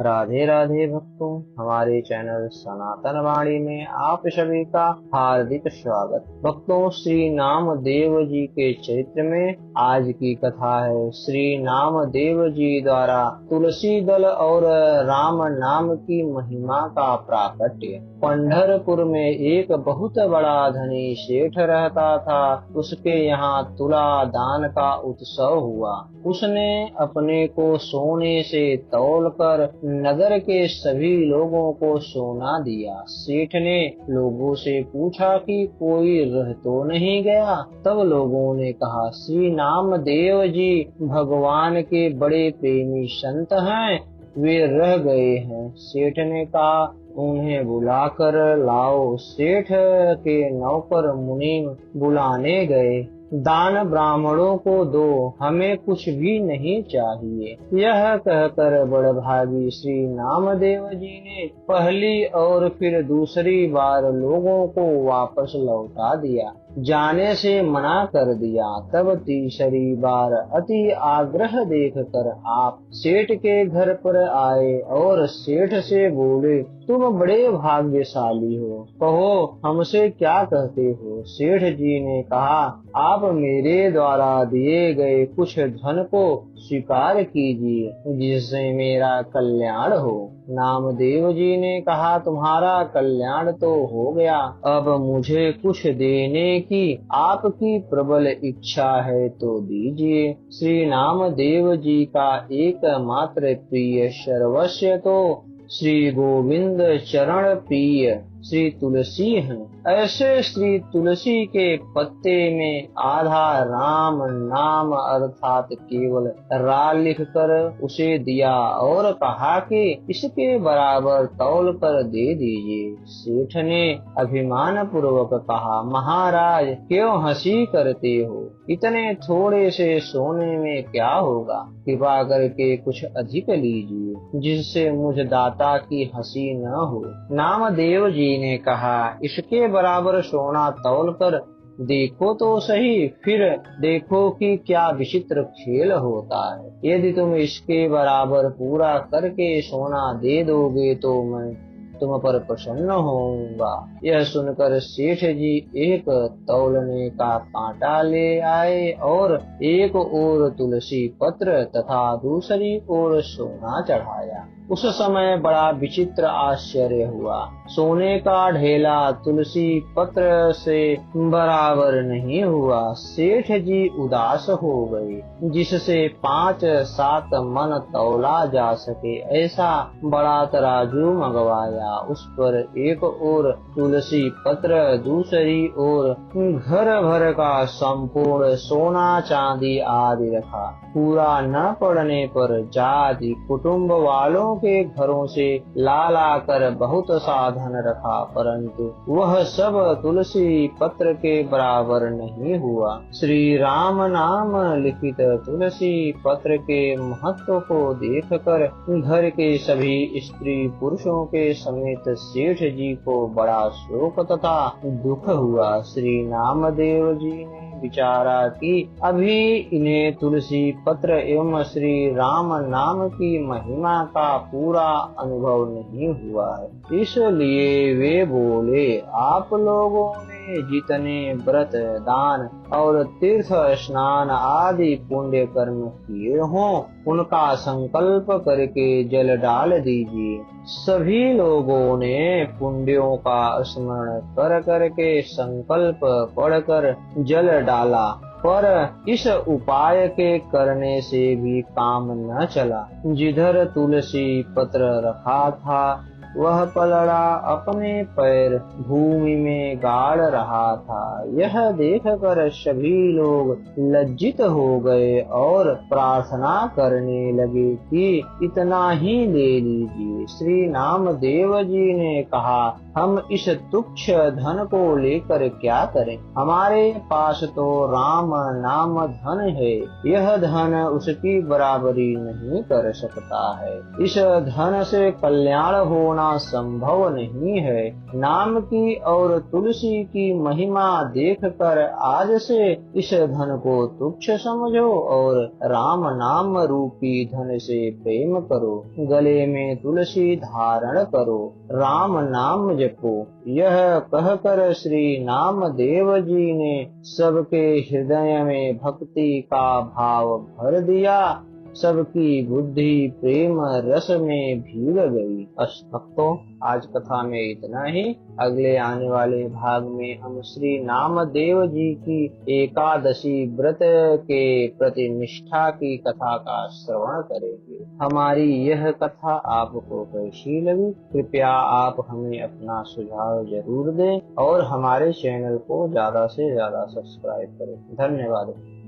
राधे राधे भक्तों, हमारे चैनल सनातन वाणी में आप सभी का हार्दिक स्वागत। भक्तों, श्री नामदेव जी के चरित्र में आज की कथा है श्री नामदेव जी द्वारा तुलसी दल और राम नाम की महिमा का प्राकट्य। पंढरपुर में एक बहुत बड़ा धनी सेठ रहता था। उसके यहाँ तुला दान का उत्सव हुआ। उसने अपने को सोने से तौलकर नगर के सभी लोगों को सोना दिया। सेठ ने लोगों से पूछा कि कोई रह तो नहीं गया। तब लोगों ने कहा, श्री नामदेव जी भगवान के बड़े प्रेमी संत हैं, वे रह गए हैं। सेठ ने कहा, उन्हें बुलाकर लाओ। सेठ के नौकर मुनीम बुलाने गए। दान ब्राह्मणों को दो, हमें कुछ भी नहीं चाहिए। यह कहकर बड़भागी श्री नामदेव जी ने पहली और फिर दूसरी बार लोगों को वापस लौटा दिया, जाने से मना कर दिया। तब तीसरी बार अति आग्रह देखकर आप सेठ के घर पर आए और सेठ से बोले, तुम बड़े भाग्यशाली हो, कहो हमसे क्या कहते हो। सेठ जी ने कहा, आप मेरे द्वारा दिए गए कुछ धन को स्वीकार कीजिए, जिससे मेरा कल्याण हो। नामदेव जी ने कहा, तुम्हारा कल्याण तो हो गया, अब मुझे कुछ देने की आपकी प्रबल इच्छा है तो दीजिए। श्री नामदेव जी का एकमात्र प्रिय सर्वस्व तो श्री गोविंद चरण प्रिय श्री तुलसी हैं। ऐसे श्री तुलसी के पत्ते में आधा राम नाम अर्थात केवल रा लिख कर उसे दिया और कहा कि इसके बराबर तौल कर दे दीजिए। सेठ ने अभिमान पूर्वक कहा, महाराज क्यों हंसी करते हो, इतने थोड़े से सोने में क्या होगा, कृपा करके कुछ अधिक लीजिए, जिससे मुझ दाता की हंसी न हो। नामदेव जी ने कहा, इसके बराबर सोना तौल कर देखो तो सही, फिर देखो कि क्या विचित्र खेल होता है। यदि तुम इसके बराबर पूरा करके सोना दे दोगे तो मैं तुम पर प्रसन्न होऊंगा। यह सुनकर सेठ जी एक तौलने का कांटा ले आए और एक ओर तुलसी पत्र तथा दूसरी ओर सोना चढ़ाया। उस समय बड़ा विचित्र आश्चर्य हुआ। सोने का ढेला तुलसी पत्र से बराबर नहीं हुआ। सेठ जी उदास हो गए, जिससे 5-7 मन तौला जा सके ऐसा बड़ा तराजू मंगवाया। उस पर एक ओर तुलसी पत्र, दूसरी ओर घर भर का संपूर्ण सोना चांदी आदि रखा। पूरा न पड़ने पर जाति कुटुंब वालों के घरों से ला कर बहुत साधन रखा, परंतु वह सब तुलसी पत्र के बराबर नहीं हुआ। श्री राम नाम लिखित तुलसी पत्र के महत्व को देखकर घर के सभी स्त्री पुरुषों के समेत सेठ जी को बड़ा शोक तथा दुख हुआ। श्री नामदेव जी ने विचारा कि अभी इन्हें तुलसी पत्र एवं श्री राम नाम की महिमा का पूरा अनुभव नहीं हुआ है, इसलिए वे बोले, आप लोगों ने जितने व्रत दान और तीर्थ स्नान आदि पुण्य कर्म किए हों, उनका संकल्प करके जल डाल दीजिए। सभी लोगों ने पुण्यों का स्मरण कर करके संकल्प पढ़कर जल डाला, पर इस उपाय के करने से भी काम न चला। जिधर तुलसी पत्र रखा था वह पलड़ा अपने पैर भूमि में गाड़ रहा था। यह देखकर सभी लोग लज्जित हो गए और प्रार्थना करने लगे कि इतना ही ले लीजिए। श्री नामदेव जी ने कहा, हम इस तुच्छ धन को लेकर क्या करें, हमारे पास तो राम नाम धन है, यह धन उसकी बराबरी नहीं कर सकता है। इस धन से कल्याण होना पाना संभव नहीं है। नाम की और तुलसी की महिमा देखकर आज से इस धन को तुच्छ समझो और राम नाम रूपी धन से प्रेम करो। गले में तुलसी धारण करो, राम नाम जपो। यह कहकर श्री नामदेव जी ने सबके हृदय में भक्ति का भाव भर दिया। सबकी बुद्धि प्रेम रस में भीग गई। भक्तों, आज कथा में इतना ही। अगले आने वाले भाग में हम श्री नामदेव जी की एकादशी व्रत के प्रति निष्ठा की कथा का श्रवण करेंगे। हमारी यह कथा आपको कैसी लगी, कृपया आप हमें अपना सुझाव जरूर दें और हमारे चैनल को ज्यादा से ज्यादा सब्सक्राइब करें। धन्यवाद।